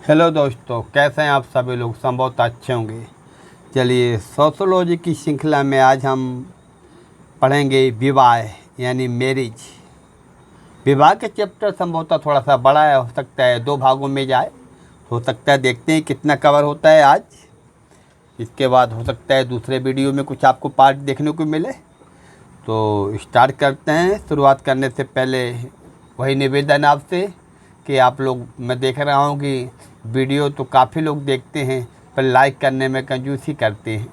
Hello दोस्तों, कैसे हैं आप सभी लोग। संभवतः अच्छे होंगे। चलिए, सोशियोलॉजी की श्रृंखला में आज हम पढ़ेंगे विवाह यानी मैरिज। विवाह के चैप्टर संभवतः थोड़ा सा बड़ा है, हो सकता है 2 भागों में जाए। हो सकता है, देखते हैं कितना कवर होता है आज। इसके बाद हो सकता है दूसरे वीडियो में कुछ आपको पार्ट देखने को मिले। तो स्टार्ट करते हैं। शुरुआत करने से पहले वही निवेदन आपसे कि आप लोग, मैं देख रहा हूँ कि वीडियो तो काफ़ी लोग देखते हैं पर लाइक करने में कंजूसी करते हैं।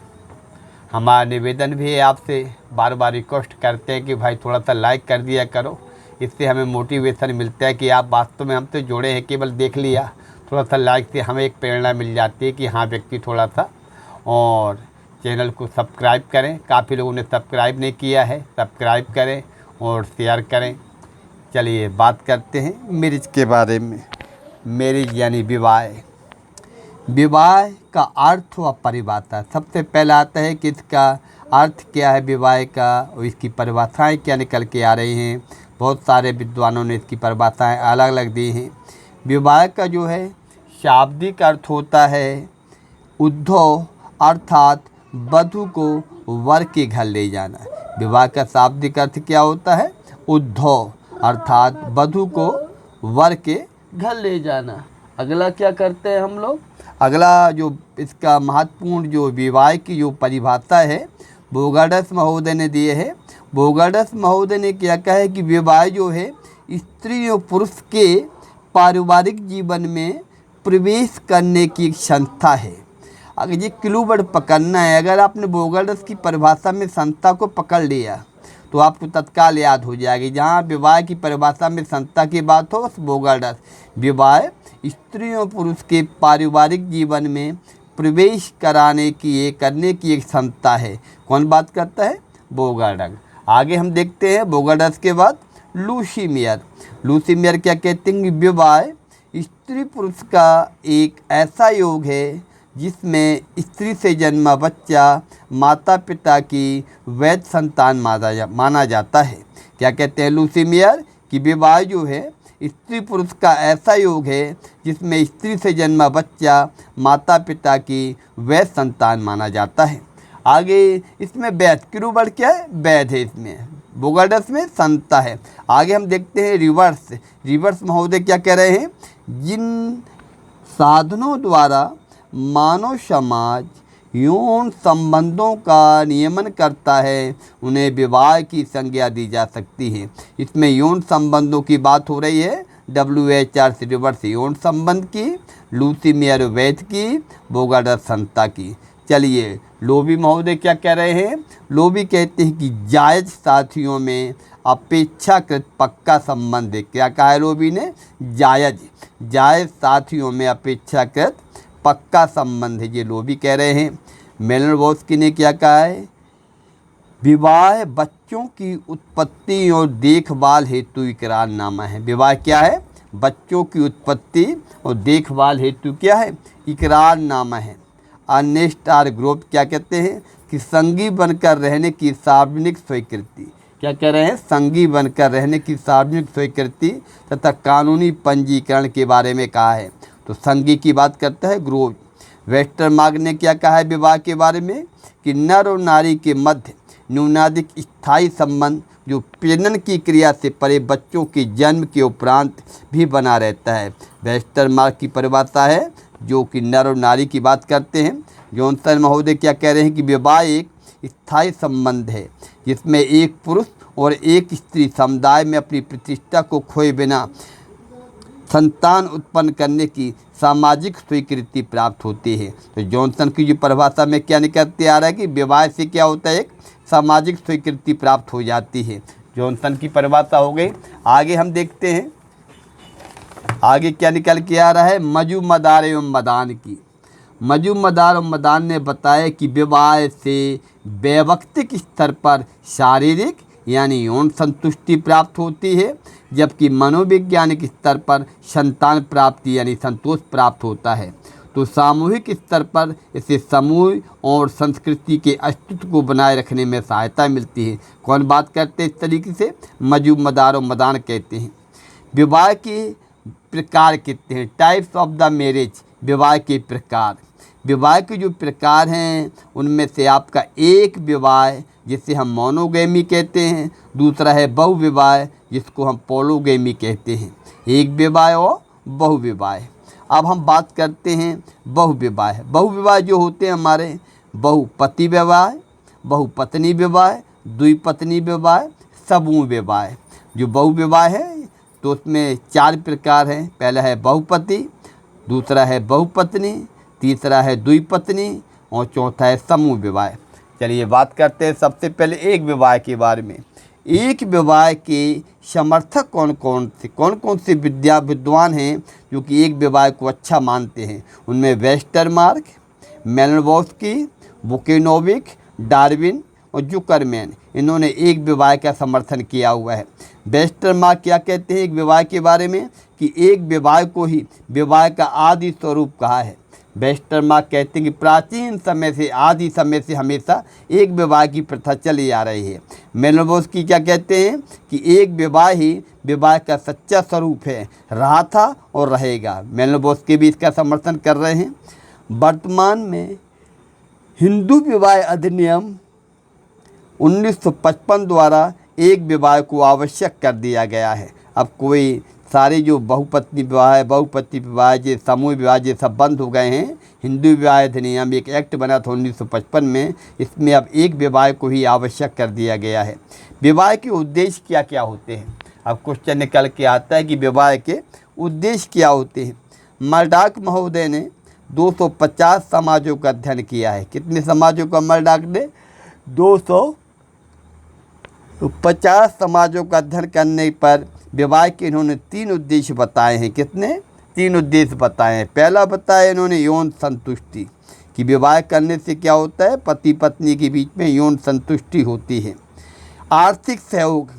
हमारा निवेदन भी है आपसे, बार बार रिक्वेस्ट करते हैं कि भाई थोड़ा सा लाइक कर दिया करो। इससे हमें मोटिवेशन मिलता है कि आप वास्तव में हमसे जुड़े हैं। केवल देख लिया, थोड़ा सा लाइक से हमें एक प्रेरणा मिल जाती है कि हाँ व्यक्ति थोड़ा सा। और चैनल को सब्सक्राइब करें, काफ़ी लोगों ने सब्सक्राइब नहीं किया है, सब्सक्राइब करें और शेयर करें। चलिए बात करते हैं मैरिज के बारे में। मैरिज यानी विवाह। विवाह का अर्थ व परिभाषा। सबसे पहला आता है कि इसका अर्थ क्या है विवाह का, और इसकी परिभाषाएं क्या निकल के आ रही हैं। बहुत सारे विद्वानों ने इसकी परिभाषाएं अलग अलग दी हैं। विवाह का जो है शाब्दिक अर्थ होता है उद्धव, अर्थात वधु को वर के घर ले जाना। विवाह का शाब्दिक अर्थ क्या होता है? उद्धव, अर्थात वधु को वर के घर ले जाना। अगला क्या करते हैं हम लोग? अगला जो इसका महत्वपूर्ण जो विवाह की जो परिभाषा है बोगार्डस महोदय ने दिए है। बोगार्डस महोदय ने क्या कहा है कि विवाह जो है स्त्री और पुरुष के पारिवारिक जीवन में प्रवेश करने की एक संस्था है। अगर ये क्लू वर्ड पकड़ना है, अगर आपने बोगार्डस की परिभाषा में संस्था को पकड़ लिया तो आपको तत्काल याद हो जाएगी। जहाँ विवाह की परिभाषा में संस्था की बात हो, बोगार्डस। विवाह स्त्री और पुरुष के पारिवारिक जीवन में प्रवेश करने की एक संस्था है। कौन बात करता है? बोगार्डस। आगे हम देखते हैं बोगार्डस के बाद लूसी मेयर। लूसी मेयर क्या कहते हैं कि विवाह स्त्री पुरुष का एक ऐसा योग है जिसमें स्त्री से जन्मा बच्चा माता पिता की वैध संतान माना जाता है। क्या कहते हैं लूसी मेयर? कि विवाह जो है स्त्री पुरुष का ऐसा योग है जिसमें स्त्री से जन्मा बच्चा माता पिता की वैध संतान माना जाता है। आगे इसमें वैध, क्रू वर्ड क्या है? वैध है। इसमें बोगार्डस में संता है। आगे हम देखते हैं रिवर्स। रिवर्स महोदय क्या कह रहे हैं? जिन साधनों द्वारा मानव समाज यौन संबंधों का नियमन करता है उन्हें विवाह की संज्ञा दी जा सकती है। इसमें यौन संबंधों की बात हो रही है। WHR से रिवर्स यौन संबंध की, लूसी मेयर वैध की, बोगार्डस संस्था की। चलिए लोबी महोदय क्या कह रहे हैं? लोबी कहते हैं कि जायज साथियों में अपेक्षाकृत पक्का संबंध है। क्या कहा है लोबी ने? जायज साथियों में अपेक्षाकृत पक्का संबंध है, ये लोबी कह रहे हैं। मेलनवस्की ने क्या कहा है? विवाह बच्चों की उत्पत्ति और देखभाल हेतु इकरारनामा है। विवाह क्या है? बच्चों की उत्पत्ति और देखभाल हेतु क्या है? इकरारनामा है। अर्नेस्ट आर ग्रोव क्या कहते हैं? कि संगी बनकर रहने की सार्वजनिक स्वीकृति। क्या कह रहे हैं? संगी बनकर रहने की सार्वजनिक स्वीकृति तथा कानूनी पंजीकरण के बारे में कहा है। तो संगी की बात करता है ग्रोव। वेस्टरमार्क ने क्या कहा है विवाह के बारे में? कि नर और नारी के मध्य न्यूनाधिक स्थायी संबंध जो प्रजनन की क्रिया से परे बच्चों के जन्म के उपरांत भी बना रहता है। वेस्टरमार्क की परिभाषा है जो कि नर और नारी की बात करते हैं। जॉनसन महोदय क्या कह रहे हैं? कि विवाह एक स्थायी संबंध है जिसमें एक पुरुष और एक स्त्री समुदाय में अपनी प्रतिष्ठा को खोए बिना संतान उत्पन्न करने की सामाजिक स्वीकृति प्राप्त होती है। तो जॉनसन की जो परिभाषा में क्या निकलते आ रहा है कि विवाह से क्या होता है? एक सामाजिक स्वीकृति प्राप्त हो जाती है। जॉनसन की परिभाषा हो गई। आगे हम देखते हैं आगे क्या निकल के आ रहा है मजूमदार एवं मदान की। मजूमदार और मदान ने बताया कि विवाह से वैयक्तिक स्तर पर शारीरिक यानी यौन संतुष्टि प्राप्त होती है, जबकि मनोवैज्ञानिक स्तर पर संतान प्राप्ति यानी संतोष प्राप्त होता है। तो सामूहिक स्तर पर इसे समूह और संस्कृति के अस्तित्व को बनाए रखने में सहायता मिलती है। कौन बात करते हैं इस तरीके से? मजूमदार और मदान कहते हैं। विवाह के प्रकार कितने हैं? टाइप्स ऑफ द मैरिज विवाह के प्रकार। विवाह के जो प्रकार हैं उनमें से आपका एक विवाह जिसे हम मोनोगैमी कहते हैं, दूसरा है बहुविवाह जिसको हम पॉलीगैमी कहते हैं। एक विवाह और बहुविवाह। अब हम बात करते हैं बहुविवाह। बहुविवाह जो होते हैं हमारे बहुपति विवाह, बहुपत्नी विवाह, द्विपत्नी विवाह, समूह विवाह। जो बहुविवाह है तो उसमें 4 प्रकार हैं। पहला है बहुपति, दूसरा है बहुपत्नी, तीसरा है द्विपत्नी और चौथा है समूह विवाह। चलिए बात करते हैं सबसे पहले एक विवाह के बारे में। एक विवाह के समर्थक कौन कौन से विद्वान हैं जो कि एक विवाह को अच्छा मानते हैं। उनमें वेस्टरमार्क, मेलनोव्स्की, बुकेनोविक, डार्विन और जुकरमैन, इन्होंने एक विवाह का समर्थन किया हुआ है। वेस्टरमार्क क्या कहते हैं एक विवाह के बारे में कि एक विवाह को ही विवाह का आदि स्वरूप कहा है। वेस्टरमार्क कहते हैं कि प्राचीन समय से, आदि समय से हमेशा एक विवाह की प्रथा चली आ रही है। मेलनोव्स्की क्या कहते हैं कि एक विवाह ही विवाह का सच्चा स्वरूप है, रहा था और रहेगा। मेलनोव्स्की भी इसका समर्थन कर रहे हैं। वर्तमान में हिंदू विवाह अधिनियम 1955 द्वारा एक विवाह को आवश्यक कर दिया गया है। अब कोई सारे जो बहुपत्नी विवाह, बहुपति विवाह, ये समूह विवाह, ये सब बंद हो गए हैं। हिंदू विवाह अधिनियम एक एक्ट बना था 1955 में, इसमें अब एक विवाह को ही आवश्यक कर दिया गया है। विवाह के उद्देश्य क्या क्या होते हैं? अब क्वेश्चन निकल के आता है कि विवाह के उद्देश्य क्या होते हैं। मर्डॉक महोदय ने 250 समाजों का अध्ययन किया है। कितने समाजों का मर्डॉक ने? 250 समाजों का अध्ययन करने पर विवाह के इन्होंने 3 उद्देश्य बताए हैं। कितने? 3 उद्देश्य बताए हैं। पहला बताया इन्होंने यौन संतुष्टि, कि विवाह करने से क्या होता है, पति पत्नी के बीच में यौन संतुष्टि होती है। आर्थिक सहयोग।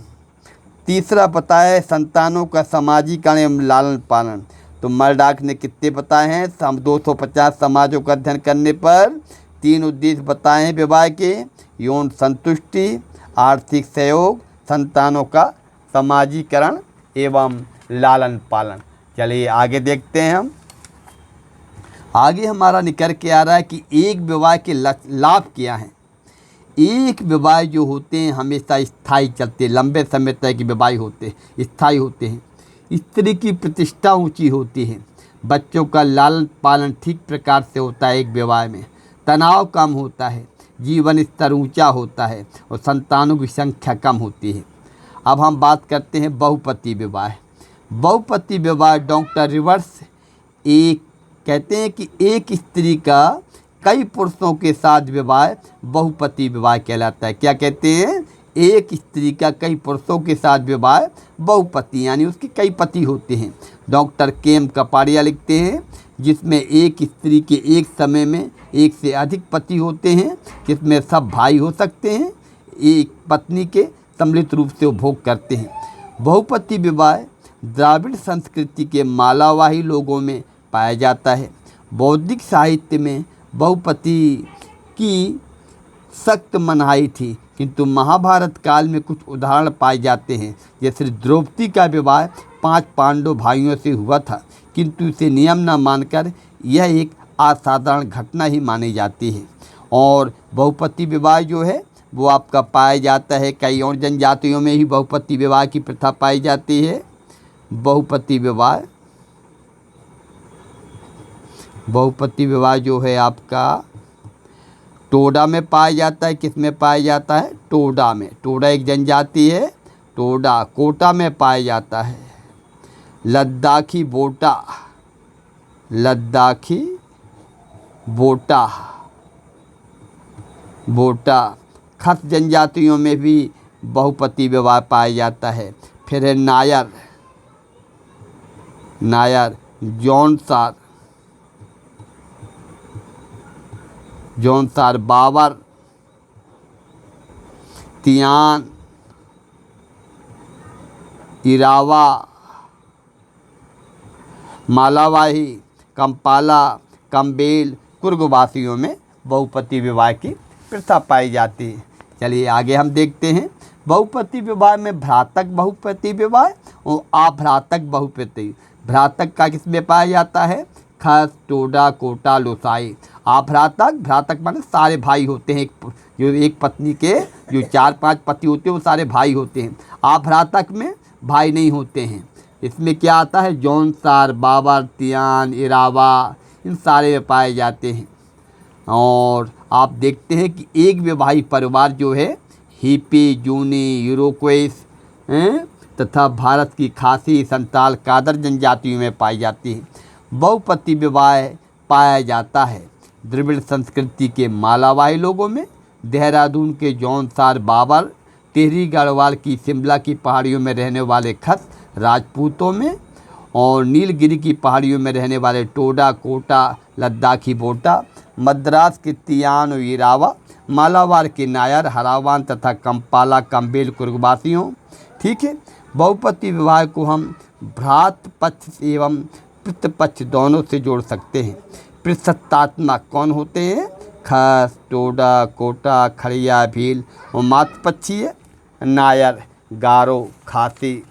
तीसरा बताया है संतानों का सामाजिकरण एवं लालन पालन। तो मर्डॉक ने कितने बताए हैं? 250 समाजों का अध्ययन करने पर 3 उद्देश्य बताए हैं विवाह के: यौन संतुष्टि, आर्थिक सहयोग, संतानों का सामाजिकरण एवं लालन पालन। चलिए आगे देखते हैं हम। आगे हमारा निकल के आ रहा है कि एक विवाह के लाभ क्या हैं। एक विवाह जो होते हैं हमेशा स्थायी चलते हैं, लंबे समय तक के विवाह होते हैं, स्थायी होते हैं। स्त्री की प्रतिष्ठा ऊंची होती है। बच्चों का लालन पालन ठीक प्रकार से होता है एक विवाह में। तनाव कम होता है, जीवन स्तर ऊंचा होता है और संतानों की संख्या कम होती है। अब हम बात करते हैं बहुपति विवाह। बहुपति विवाह डॉक्टर रिवर्स एक कहते हैं कि एक स्त्री का कई पुरुषों के साथ विवाह बहुपति विवाह कहलाता है। क्या कहते हैं? एक स्त्री का कई पुरुषों के साथ विवाह बहुपति, यानी उसके कई पति होते हैं। डॉक्टर केम कपाड़िया लिखते हैं जिसमें एक स्त्री के एक समय में एक से अधिक पति होते हैं, जिसमें सब भाई हो सकते हैं, एक पत्नी के सम्मिलित रूप से उपभोग करते हैं। बहुपति विवाह द्राविड़ संस्कृति के मालावाही लोगों में पाया जाता है। बौद्धिक साहित्य में बहुपति की सख्त मनाही थी, किंतु महाभारत काल में कुछ उदाहरण पाए जाते हैं। जैसे द्रौपदी का विवाह 5 पांडव भाइयों से हुआ था, किंतु इसे नियम न मानकर यह एक असाधारण घटना ही मानी जाती है। और बहुपति विवाह जो है वो आपका पाया जाता है कई और जनजातियों में ही बहुपति विवाह की प्रथा पाई जाती है। बहुपति विवाह जो है आपका टोडा में पाया जाता है। किस में पाया जाता है? टोडा में। टोडा एक जनजाति है, टोडा कोटा में पाया जाता है। लद्दाखी बोटा खस जनजातियों में भी बहुपति विवाह पाया जाता है। फिर है नायर, जौनसार, बाबर, तियान, इरावा, मालावाही, कंपाला, कंबेल, कुर्गवासियों में बहुपति विवाह की प्रथा पाई जाती है। चलिए आगे हम देखते हैं। बहुपति विवाह में भ्रातक बहुपति विवाह और अभ्रातक बहुपति। भ्रातक का किसमें पाया जाता है? खस टोडा कोटा लोसाई। आभ्रातक, भ्रातक माने सारे भाई होते हैं, जो एक पत्नी के जो 4-5 पति होते हैं वो सारे भाई होते हैं। आभ्रातक में भाई नहीं होते हैं। इसमें क्या आता है, जौनसार, बाबर, तियान, इरावा, इन सारे में पाए जाते हैं। और आप देखते हैं कि एक विवाहित परिवार जो है हिपी, जूनी, यूरोक्वेस तथा भारत की खासी, संताल, कादर जनजातियों में पाई जाती है। बहुपति विवाह पाया जाता है द्रविड़ संस्कृति के मालावाही लोगों में, देहरादून के जौनसार, बाबर, टिहरी गढ़वाल की शिमला की पहाड़ियों में रहने वाले खस राजपूतों में, और नीलगिरी की पहाड़ियों में रहने वाले टोडा कोटा लद्दाखी बोटा, मद्रास के तियान और इरावा, मालाबार के नायर, हरावान तथा कंपाला कंबेल कुर्गवासियों। ठीक है। बहुपति विवाह को हम भ्रात पक्ष एवं पितृ पक्ष दोनों से जोड़ सकते हैं। पृष्ठात्मक कौन होते हैं, खस, टोडा, कोटा, खड़िया, भील, और मातृपक्षीय नायर, गारो, खासी।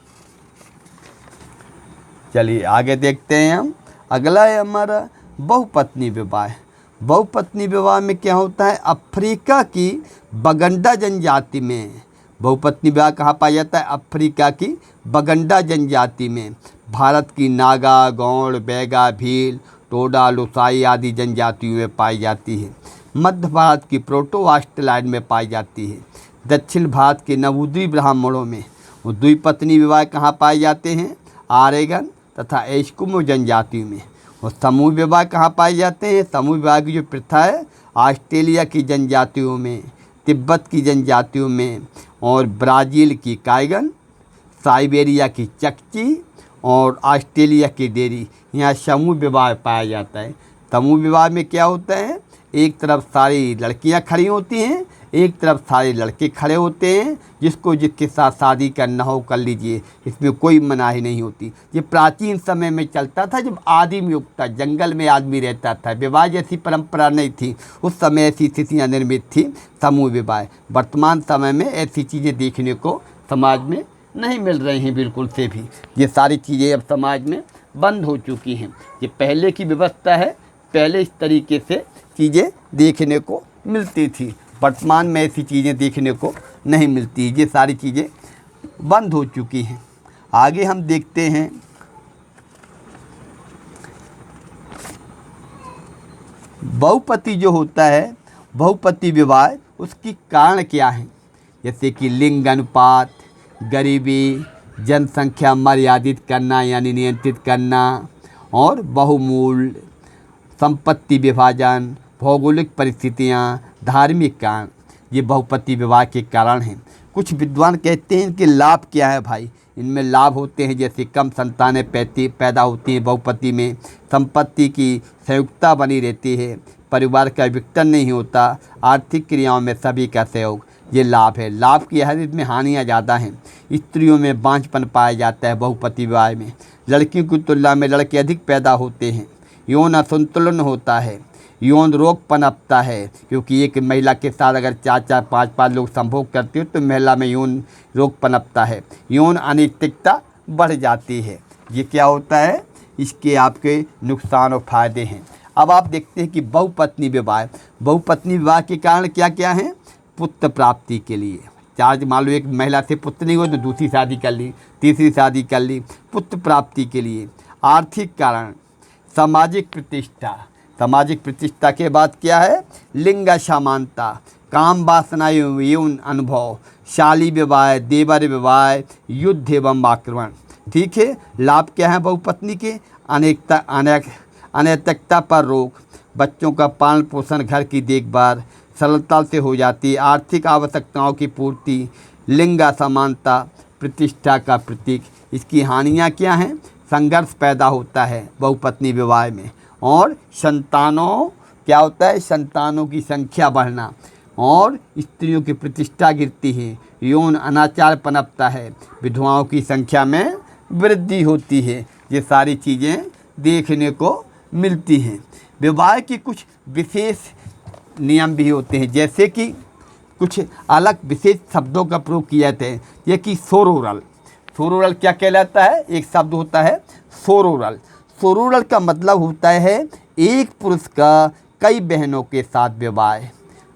चलिए आगे देखते हैं हम। अगला है हमारा बहुपत्नी विवाह। बहुपत्नी विवाह में क्या होता है, अफ्रीका की बगंडा जनजाति में बहुपत्नी विवाह कहाँ पाया जाता है, अफ्रीका की बगंडा जनजाति में। भारत की नागा, गौड़, बैगा, भील, टोडा, लोसाई आदि जनजातियों में पाई जाती है। मध्य भारत की प्रोटो ऑस्ट्रेलैंड में पाई जाती है। दक्षिण भारत के नवुद्वीप ब्राह्मणों में वो द्विपत्नी विवाह कहाँ पाए जाते हैं, आरेगन तथा एस्किमो जनजातियों में। और समूह विवाह कहाँ पाए जाते हैं, समूह विवाह की जो प्रथा है ऑस्ट्रेलिया की जनजातियों में, तिब्बत की जनजातियों में, और ब्राज़ील की कायगन, साइबेरिया की चकची और ऑस्ट्रेलिया की डेरी, यहाँ समूह विवाह पाया जाता है। समूह विवाह में क्या होता है, एक तरफ सारी लड़कियां खड़ी होती हैं, एक तरफ सारे लड़के खड़े होते हैं, जिसको जिसके साथ शादी करना हो कर लीजिए, इसमें कोई मनाही नहीं होती। ये प्राचीन समय में चलता था, जब आदिम युग था, जंगल में आदमी रहता था, विवाह जैसी परंपरा नहीं थी, उस समय ऐसी स्थितियाँ निर्मित थी, समूह विवाह। वर्तमान समय में ऐसी चीज़ें देखने को समाज में नहीं मिल रही हैं बिल्कुल से भी। ये सारी चीज़ें अब समाज में बंद हो चुकी हैं। ये पहले की व्यवस्था है, पहले इस तरीके से चीज़ें देखने को मिलती थी। वर्तमान में ऐसी चीज़ें देखने को नहीं मिलती, ये सारी चीज़ें बंद हो चुकी हैं। आगे हम देखते हैं बहुपति जो होता है, बहुपति विवाह, उसकी कारण क्या है, जैसे कि लिंग अनुपात, गरीबी, जनसंख्या मर्यादित करना यानी नियंत्रित करना, और बहुमूल्य, संपत्ति विभाजन, भौगोलिक परिस्थितियाँ, धार्मिक कारण, ये बहुपति विवाह के कारण हैं। कुछ विद्वान कहते हैं कि लाभ क्या है भाई, इनमें लाभ होते हैं जैसे कम संतानें पैदा होती हैं बहुपति में, संपत्ति की संयुक्ता बनी रहती है, परिवार का विघटन नहीं होता, आर्थिक क्रियाओं में सभी का सहयोग, ये लाभ है। लाभ की है, इसमें हानियाँ ज़्यादा हैं। स्त्रियों में बांझपन पाया जाता है बहुपति विवाह में, लड़कियों की तुलना में लड़के अधिक पैदा होते हैं, यौन असंतुलन होता है, यौन रोग पनपता है, क्योंकि एक महिला के साथ अगर 4-4, 5-5 लोग संभोग करते हो तो महिला में यौन रोग पनपता है, यौन अनैतिकता बढ़ जाती है। ये क्या होता है, इसके आपके नुकसान और फायदे हैं। अब आप देखते हैं कि बहुपत्नी विवाह के कारण क्या क्या हैं, पुत्र प्राप्ति के लिए, चार्ज मान लो एक महिला से पुत्र नहीं हो तो दूसरी शादी कर ली, तीसरी शादी कर ली, पुत्र प्राप्ति के लिए। आर्थिक कारण, सामाजिक प्रतिष्ठा के बाद क्या है, लिंग असमानता, काम वासना यौन अनुभव, शाली विवाह, देवर विवाह, युद्ध एवं आक्रमण। ठीक है। लाभ क्या है बहुपत्नी के, अनैतिकता पर रोक, बच्चों का पालन पोषण, घर की देखभाल सरलता से हो जाती है, आर्थिक आवश्यकताओं की पूर्ति, लिंग असमानता, प्रतिष्ठा का प्रतीक। इसकी हानियाँ क्या हैं, संघर्ष पैदा होता है बहुपत्नी विवाह में, और संतानों क्या होता है, संतानों की संख्या बढ़ना, और स्त्रियों की प्रतिष्ठा गिरती है, यौन अनाचार पनपता है, विधवाओं की संख्या में वृद्धि होती है। ये सारी चीज़ें देखने को मिलती हैं। विवाह की कुछ विशेष नियम भी होते हैं, जैसे कि कुछ अलग विशेष शब्दों का प्रयोग किया जाता है, ये कि सोरोरल क्या कहलाता है, एक शब्द होता है सोरोरल। सोरुरल का मतलब होता है एक पुरुष का कई बहनों के साथ विवाह।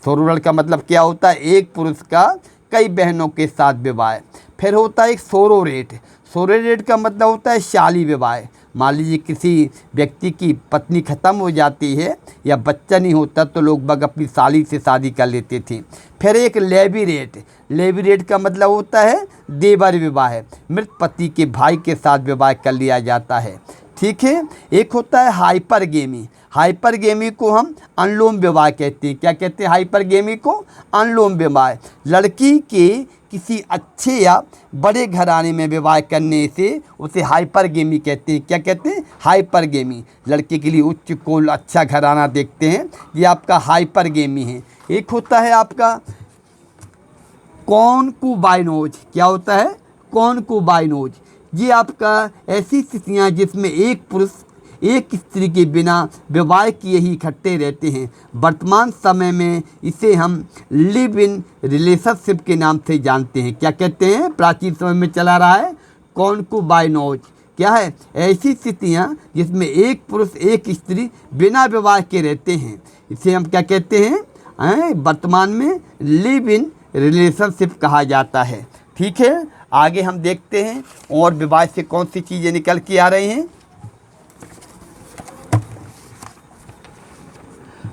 सोरुरल का मतलब क्या होता है? एक पुरुष का कई बहनों के साथ विवाह। फिर होता है एक सोरोरेट। सोरोरेट का मतलब होता है शाली विवाह। मान लीजिए किसी व्यक्ति की पत्नी ख़त्म हो जाती है या बच्चा नहीं होता तो लोग बाग अपनी साली से शादी कर लेते थे। फिर एक लेवीरेट। लेवीरेट का मतलब होता है देवर विवाह। मृत पति के भाई के साथ विवाह कर लिया जाता है। ठीक है। एक होता है हाइपरगेमी। हाइपरगेमी को हम अनुलोम विवाह कहते हैं। क्या कहते हैं? हाइपरगेमी को अनुलोम विवाह। लड़की के किसी अच्छे या बड़े घराने में विवाह करने से उसे हाइपरगेमी कहते हैं। क्या कहते हैं? हाइपरगेमी। लड़के के लिए उच्च कोल अच्छा घराना देखते हैं, ये आपका हाइपरगेमी है। एक होता है आपका कॉन्कुबाइनोज। क्या होता है? कॉन्कुबाइनोज। ये आपका ऐसी स्थितियाँ जिसमें एक पुरुष एक स्त्री के बिना विवाह किए ही इकट्ठे रहते हैं। वर्तमान समय में इसे हम लिव इन रिलेशनशिप के नाम से जानते हैं। क्या कहते हैं? प्राचीन समय में चला रहा है कॉन्कुबाइनोज। क्या है? ऐसी स्थितियाँ जिसमें एक पुरुष एक स्त्री बिना विवाह के रहते हैं, इसे हम क्या कहते हैं? वर्तमान में लिव इन रिलेशनशिप कहा जाता है। ठीक है। आगे हम देखते हैं और विवाह से कौन सी चीज़ें निकल के आ रही हैं।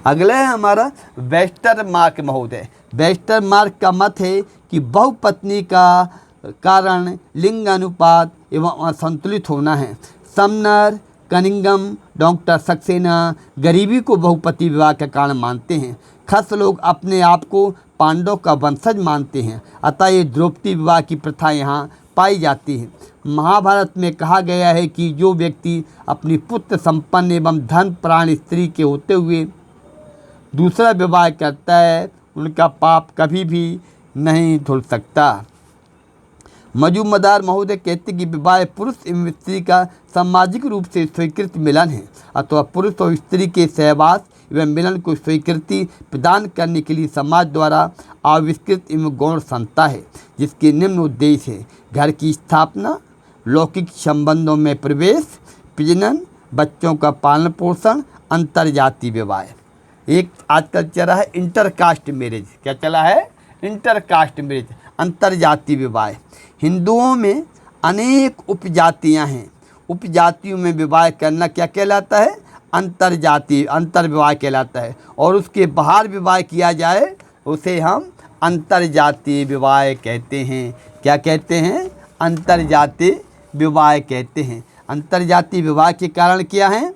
अगला है हमारा वेस्टरमार्क महोदय। वेस्टरमार्क का मत है कि बहुपत्नी का कारण लिंग अनुपात एवं असंतुलित होना है। समनर, कनिंगम, डॉक्टर सक्सेना गरीबी को बहुपति विवाह का कारण मानते हैं। खस लोग अपने आप को पांडव का वंशज मानते हैं, अतः ये द्रौपदी विवाह की प्रथा यहाँ पाई जाती है। महाभारत में कहा गया है कि जो व्यक्ति अपनी पुत्र संपन्न एवं धन प्राण स्त्री के होते हुए दूसरा विवाह करता है, उनका पाप कभी भी नहीं धुल सकता। मजूमदार महोदय कहते कि विवाह पुरुष एवं स्त्री का सामाजिक रूप से स्वीकृत मिलन है, अथवा पुरुष और स्त्री के सहवास एवं मिलन को स्वीकृति प्रदान करने के लिए समाज द्वारा आविष्कृत एवं गौण संस्था है, जिसके निम्न उद्देश्य है: घर की स्थापना, लौकिक संबंधों में प्रवेश, प्रजनन, बच्चों का पालन पोषण, अंतरजातीय विवाह। एक आजकल चल रहा है इंटरकास्ट मैरिज। क्या चला है? इंटरकास्ट मैरिज, अंतरजातीय विवाह। हिंदुओं में अनेक उपजातियां हैं। उपजातियों में विवाह करना क्या कहलाता है? अंतरजातीय, अंतर्विवाह कहलाता है। और उसके बाहर विवाह किया जाए उसे हम अंतरजातीय विवाह कहते हैं। क्या कहते हैं? अंतरजातीय विवाह कहते हैं। अंतरजातीय विवाह के कारण क्या है?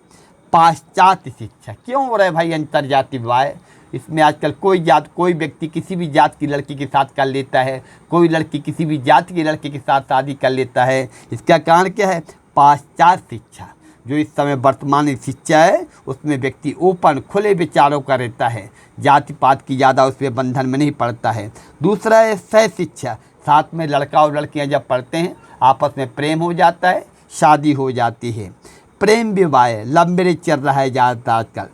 पाश्चात्य शिक्षा। क्यों हो रहा है भाई अंतरजातीय विवाह? इसमें आजकल कोई व्यक्ति किसी भी जात की लड़की के साथ कर लेता है, कोई लड़की किसी भी जात के लड़के के साथ शादी कर लेता है। इसका कारण क्या है? पाश्चात्य शिक्षा। जो इस समय वर्तमान शिक्षा है उसमें व्यक्ति ओपन खुले विचारों का रहता है, जाति पात की ज़्यादा उसमें बंधन में नहीं पड़ता है। दूसरा है सह शिक्षा। साथ में लड़का और लड़कियां जब पढ़ते हैं आपस में प्रेम हो जाता है, शादी हो जाती है। प्रेम विवाह, लव मैरिज चल रहा है ज़्यादातर आजकल।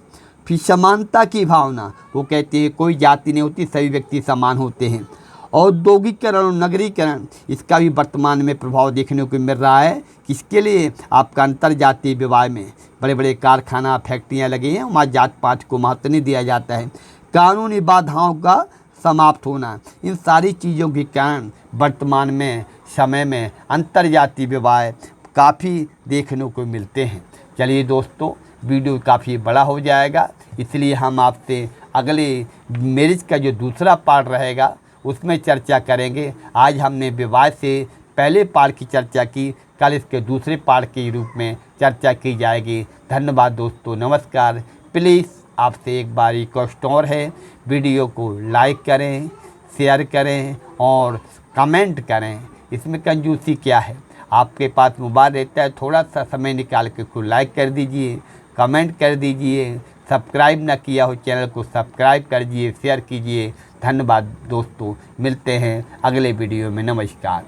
फिर समानता की भावना, वो कहते हैं कोई जाति नहीं होती, सभी व्यक्ति समान होते हैं। औद्योगिकरण और नगरीकरण, इसका भी वर्तमान में प्रभाव देखने को मिल रहा है। किसके लिए? आपका अंतरजातीय विवाह में बड़े बड़े कारखाना फैक्ट्रियाँ लगी हैं, वहाँ जात पात को महत्व नहीं दिया जाता है। कानूनी बाधाओं का समाप्त होना, इन सारी चीज़ों के कारण वर्तमान में समय में अंतरजातीय विवाह काफ़ी देखने को मिलते हैं। चलिए दोस्तों, वीडियो काफ़ी बड़ा हो जाएगा, इसलिए हम आपसे अगले मैरिज का जो दूसरा पार्ट रहेगा उसमें चर्चा करेंगे। आज हमने विवाह से पहले पार्ट की चर्चा की, कल इसके दूसरे पार्ट के रूप में चर्चा की जाएगी। धन्यवाद दोस्तों, नमस्कार। प्लीज़ आपसे एक बार रिक्वेस्ट और है, वीडियो को लाइक करें, शेयर करें और कमेंट करें। इसमें कंजूसी क्या है? आपके पास मोबाइल रहता है, थोड़ा सा समय निकाल के उसको लाइक कर दीजिए, कमेंट कर दीजिए। सब्सक्राइब ना किया हो चैनल को सब्सक्राइब कर दीजिए, शेयर कीजिए। धन्यवाद दोस्तों, मिलते हैं अगले वीडियो में। नमस्कार।